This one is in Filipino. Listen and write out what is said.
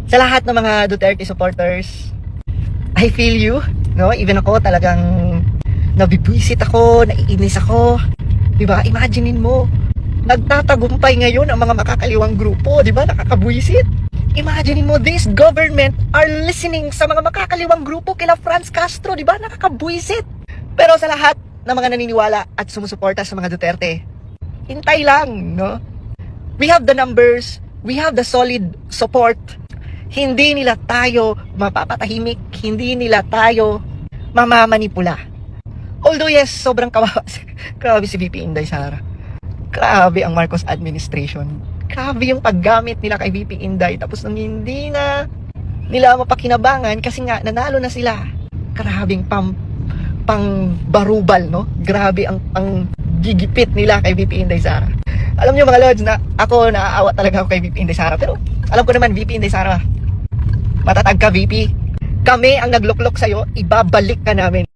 Sa lahat ng mga Duterte supporters, I feel you, no? Even ako talagang nabibwisit ako, naiinis ako. 'Di ba? Imaginein mo, nagtatagumpay ngayon ang mga makakaliwang grupo, 'di ba? Nakakabwisit. Imaginein mo, this government are listening sa mga makakaliwang grupo kila Franz Castro, 'di ba? Nakakabwisit. Pero sa lahat ng mga naniniwala at sumusuporta sa mga Duterte, hintay lang, no? We have the numbers, we have the solid support. Hindi nila tayo mapapatahimik, hindi nila tayo mamamanipula. Although yes, sobrang grabe si VP Inday Sara. Grabe ang Marcos administration. Grabe yung paggamit nila kay VP Inday. Tapos nang hindi na nila mapakinabangan kasi nga nanalo na sila. Grabing pang barubal, no? Grabe ang gigipit nila kay VP Inday Sara. Alam niyo mga lods, na ako naaawa talaga ako kay VP Inday Sara. Pero alam ko naman, VP Inday Sara, matatag ka VP. Kami ang nagluklok sa'yo, ibabalik ka namin.